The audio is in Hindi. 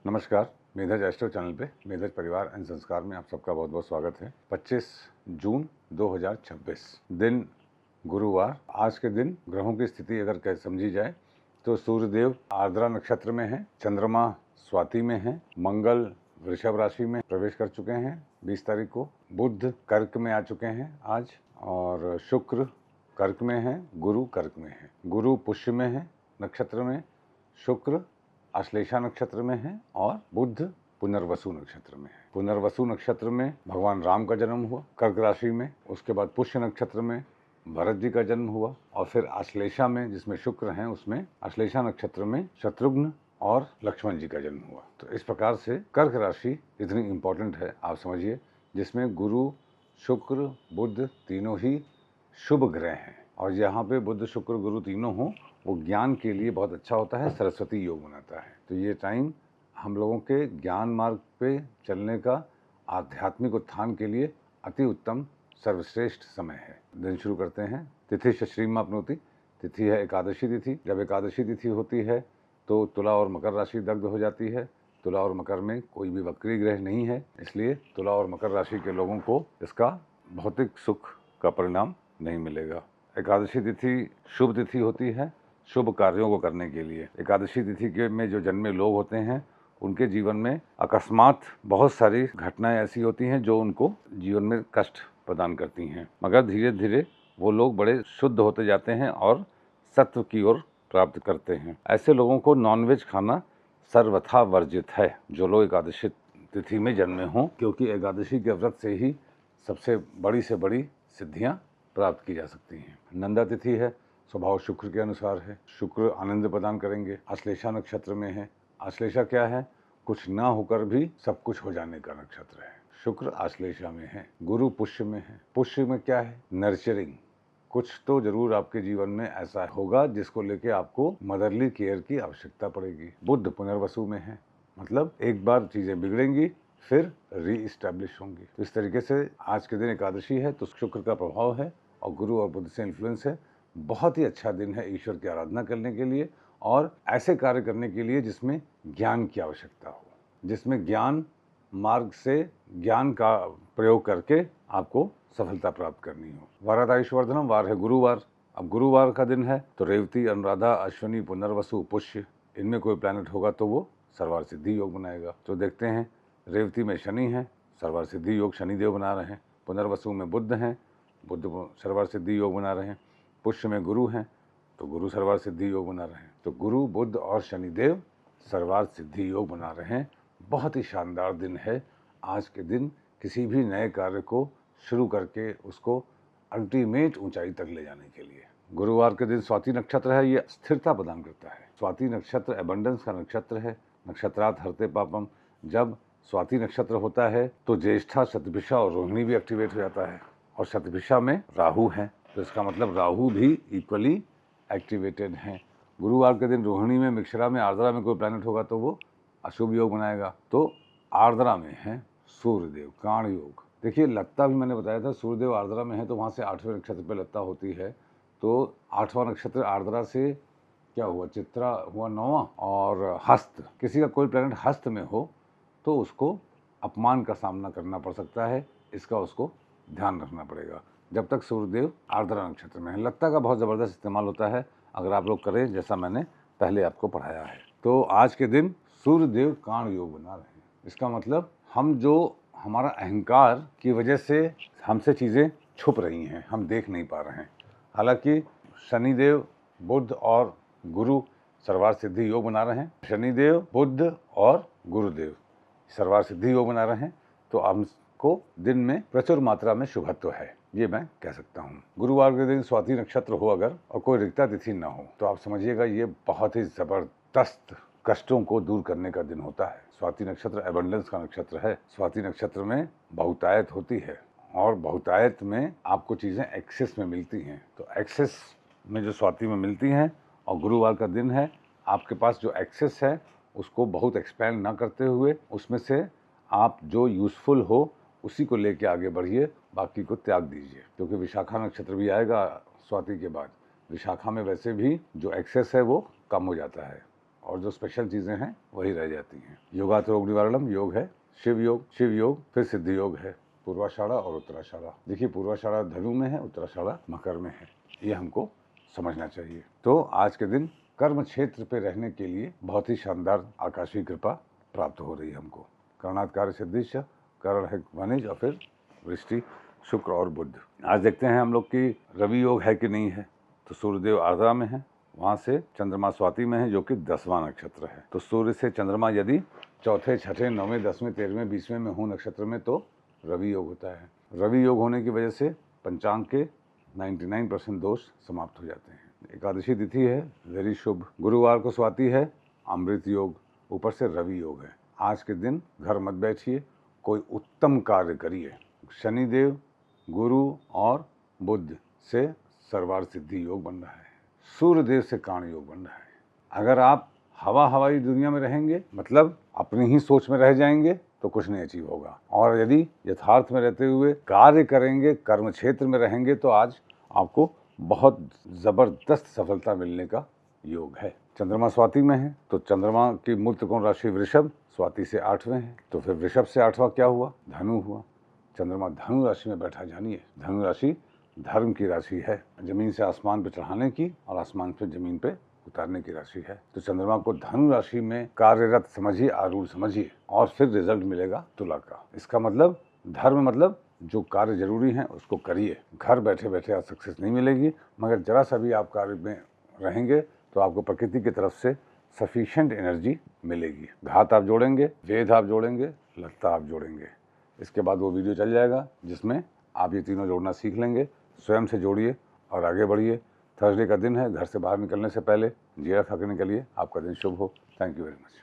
नमस्कार, मेधज एस्ट्रो चैनल पे मेधज परिवार एंड संस्कार में आप सबका बहुत बहुत स्वागत है। 25 जून 2026 दिन गुरुवार। आज के दिन ग्रहों की स्थिति अगर समझी जाए तो सूर्यदेव आर्द्रा नक्षत्र में है, चंद्रमा स्वाति में है, मंगल वृषभ राशि में प्रवेश कर चुके हैं 20 तारीख को, बुध कर्क में आ चुके हैं आज, और शुक्र कर्क में है, गुरु कर्क में है। गुरु पुष्य में है नक्षत्र में, शुक्र आश्लेषा नक्षत्र में है और बुध पुनर्वसु नक्षत्र में है। पुनर्वसु नक्षत्र में भगवान राम का जन्म हुआ कर्क राशि में, उसके बाद पुष्य नक्षत्र में भरत जी का जन्म हुआ, और फिर आश्लेषा में जिसमें शुक्र हैं उसमें आश्लेषा नक्षत्र में शत्रुघ्न और लक्ष्मण जी का जन्म हुआ। तो इस प्रकार से कर्क राशि इतनी इम्पोर्टेंट है, आप समझिए, जिसमें गुरु शुक्र बुध तीनों ही शुभ ग्रह हैं, और यहाँ पे बुध शुक्र गुरु तीनों हों वो ज्ञान के लिए बहुत अच्छा होता है, सरस्वती योग बनाता है। तो ये टाइम हम लोगों के ज्ञान मार्ग पे चलने का, आध्यात्मिक उत्थान के लिए अति उत्तम सर्वश्रेष्ठ समय है। दिन शुरू करते हैं। तिथि शश्रीमापनोति, तिथि है एकादशी तिथि। जब एकादशी तिथि होती है तो तुला और मकर राशि दग्ध हो जाती है। तुला और मकर में कोई भी वक्री ग्रह नहीं है, इसलिए तुला और मकर राशि के लोगों को इसका भौतिक सुख का परिणाम नहीं मिलेगा। एकादशी तिथि शुभ तिथि होती है शुभ कार्यों को करने के लिए। एकादशी तिथि के में जो जन्मे लोग होते हैं उनके जीवन में अकस्मात बहुत सारी घटनाएं ऐसी होती हैं जो उनको जीवन में कष्ट प्रदान करती हैं, मगर धीरे धीरे वो लोग बड़े शुद्ध होते जाते हैं और सत्व की ओर प्राप्त करते हैं। ऐसे लोगों को नॉनवेज खाना सर्वथा वर्जित है, जो लोग एकादशी तिथि में जन्मे हों, क्योंकि एकादशी के व्रत से ही सबसे बड़ी से बड़ी सिद्धियां प्राप्त की जा सकती हैं। नंदा तिथि है, स्वभाव शुक्र के अनुसार है। शुक्र आनंद प्रदान करेंगे। आश्लेषा नक्षत्र में है। आश्लेषा क्या है? कुछ ना होकर भी सब कुछ हो जाने का नक्षत्र है। शुक्र आश्लेषा में है। गुरु पुष्य में है। पुष्य में क्या है? नर्चरिंग। कुछ तो जरूर आपके जीवन में ऐसा होगा जिसको लेके आपको मदरली केयर की आवश्यकता पड़ेगी। बुध पुनर्वसु में है, मतलब एक बार चीजें बिगड़ेंगी फिर रीइस्टेब्लिश होंगी। तो इस तरीके से आज के दिन एकादशी है तो शुक्र का प्रभाव है और गुरु और बुध से इन्फ्लुएंस है। बहुत ही अच्छा दिन है ईश्वर की आराधना करने के लिए और ऐसे कार्य करने के लिए जिसमें ज्ञान की आवश्यकता हो, जिसमें ज्ञान मार्ग से ज्ञान का प्रयोग करके आपको सफलता प्राप्त करनी हो। वारादायुष्वर्धनम वार है गुरुवार। अब गुरुवार का दिन है तो रेवती, अनुराधा, अश्विनी, पुनर्वसु, पुष्य, इनमें कोई प्लैनेट होगा तो वो सर्वार सिद्धि योग बनाएगा। तो देखते हैं, रेवती में शनि है, सर्वार सिद्धि योग शनिदेव बना रहे हैं। पुनर्वसु में बुध हैं, बुध सर्वार सिद्धि योग बना रहे हैं। पुष्य में गुरु हैं तो गुरु सर्वार सिद्धि योग बना रहे हैं। तो गुरु बुध और शनिदेव सर्वार सिद्धि योग बना रहे हैं। बहुत ही शानदार दिन है आज के दिन, किसी भी नए कार्य को शुरू करके उसको अल्टीमेट ऊंचाई तक ले जाने के लिए। गुरुवार के दिन स्वाति नक्षत्र है, ये स्थिरता प्रदान करता है। स्वाति नक्षत्र एबंडेंस का नक्षत्र है। नक्षत्रात हरते पापम। जब स्वाति नक्षत्र होता है तो ज्येष्ठा, शतभिषा और रोहिणी भी एक्टिवेट हो जाता है, और शतभिषा में राहु है तो इसका मतलब राहु भी इक्वली एक्टिवेटेड हैं। गुरुवार के दिन रोहिणी में, मिक्षरा में, आर्द्रा में कोई प्लैनेट होगा तो वो अशुभ योग बनाएगा। तो आर्द्रा में है सूर्यदेव, काण योग। देखिए, लत्ता भी मैंने बताया था, सूर्यदेव आर्द्रा में है तो वहाँ से 8वें नक्षत्र पर लत्ता होती है। तो 8वां नक्षत्र आर्द्रा से क्या हुआ? चित्रा हुआ 9वां, और हस्त, किसी का कोई प्लैनेट हस्त में हो तो उसको अपमान का सामना करना पड़ सकता है, इसका उसको ध्यान रखना पड़ेगा जब तक सूर्यदेव आर्द्रा नक्षत्र में है। लत्ता का बहुत ज़बरदस्त इस्तेमाल होता है अगर आप लोग करें, जैसा मैंने पहले आपको पढ़ाया है। तो आज के दिन सूर्यदेव काण योग बना रहे हैं। इसका मतलब हम जो हमारा अहंकार की वजह से हमसे चीज़ें छुप रही हैं, हम देख नहीं पा रहे हैं। हालांकि शनिदेव, बुध और गुरु सर्वार सिद्धि योग बना रहे हैं। शनिदेव, बुध और गुरुदेव सर्वार सिद्धि योग बना रहे हैं, तो हमको दिन में प्रचुर मात्रा में शुभत्व है, ये मैं कह सकता हूँ। गुरुवार के दिन स्वाति नक्षत्र हो अगर और कोई रिक्ता तिथि ना हो तो आप समझिएगा ये बहुत ही जबरदस्त कष्टों को दूर करने का दिन होता है। स्वाति नक्षत्र एबंडेंस का नक्षत्र है। स्वाति नक्षत्र में बहुतायत होती है और बहुतायत में आपको चीज़ें एक्सेस में मिलती हैं। तो एक्सेस में जो स्वाति में मिलती हैं और गुरुवार का दिन है, आपके पास जो एक्सेस है उसको बहुत एक्सपैंड ना करते हुए उसमें से आप जो यूज़फुल हो उसी को लेके आगे बढ़िए, बाकी को त्याग दीजिए। क्योंकि विशाखा नक्षत्र भी आएगा स्वाति के बाद। विशाखा में वैसे भी जो एक्सेस है वो कम हो जाता है और जो स्पेशल चीज़ें हैं वही रह जाती हैं। योगात रोग निवारणम योग है, शिव योग, फिर सिद्धि योग है, पूर्वाषाढ़ा और उत्तराषाढ़ा। देखिए पूर्वाषाढ़ा धनु में है, उत्तराषाढ़ा मकर में है, ये हमको समझना चाहिए। तो आज के दिन कर्म क्षेत्र पे रहने के लिए बहुत ही शानदार आकाशीय कृपा प्राप्त हो रही है हमको। करणात् कार्य सिद्धिश्च, करण है वनिज और फिर वृष्टि, शुक्र और बुध। आज देखते हैं हम लोग की रवि योग है कि नहीं है। तो सूर्यदेव आर्द्रा में है, वहाँ से चंद्रमा स्वाति में है जो कि 10वां नक्षत्र है। तो सूर्य से चंद्रमा यदि चौथे, छठे, 9वें, 10वें, 13वें, 20वें में हो नक्षत्र में तो रवि योग होता है। रवि योग होने की वजह से पंचांग के 99% दोष समाप्त हो जाते हैं। एकादशी तिथि है, वेरी शुभ। गुरुवार को स्वाति है, अमृत योग, ऊपर से रवि योग है। आज के दिन घर मत बैठिए, कोई उत्तम कार्य करिए। शनिदेव, गुरु और बुध से सर्वार्थ सिद्धि योग बन रहा है, सूर्यदेव से काण योग बन रहा है। अगर आप हवाई दुनिया में रहेंगे, मतलब अपनी ही सोच में रह जाएंगे, तो कुछ नहीं अचीव होगा। और यदि यथार्थ में रहते हुए कार्य करेंगे, कर्म क्षेत्र में रहेंगे, तो आज आपको बहुत जबरदस्त सफलता मिलने का योग है। चंद्रमा स्वाति में है, तो चंद्रमा की मूल त्रिकोण राशि वृषभ, स्वाति से 8वें है, तो फिर वृषभ से 8वां क्या हुआ? धनु हुआ। चंद्रमा धनु राशि में बैठा, जानिए धनु राशि धर्म की राशि है, जमीन से आसमान पे चढ़ाने की और आसमान से जमीन पे उतारने की राशि है। तो चंद्रमा को धनु राशि में कार्यरत समझिए, आरूढ़ समझिए, और फिर रिजल्ट मिलेगा तुला का। इसका मतलब धर्म मतलब जो कार्य जरूरी है उसको करिए। घर बैठे बैठे आज सक्सेस नहीं मिलेगी, मगर जरा सा भी आप कार्य में रहेंगे तो आपको प्रकृति की तरफ से सफिशिएंट एनर्जी मिलेगी। घात आप जोड़ेंगे, वेद आप जोड़ेंगे, लत्ता आप जोड़ेंगे। इसके बाद वो वीडियो चल जाएगा जिसमें आप ये तीनों जोड़ना सीख लेंगे। स्वयं से जोड़िए और आगे बढ़िए। थर्सडे का दिन है, घर से बाहर निकलने से पहले जीरा खा के निकलिए। आपका दिन शुभ हो। Thank you very much.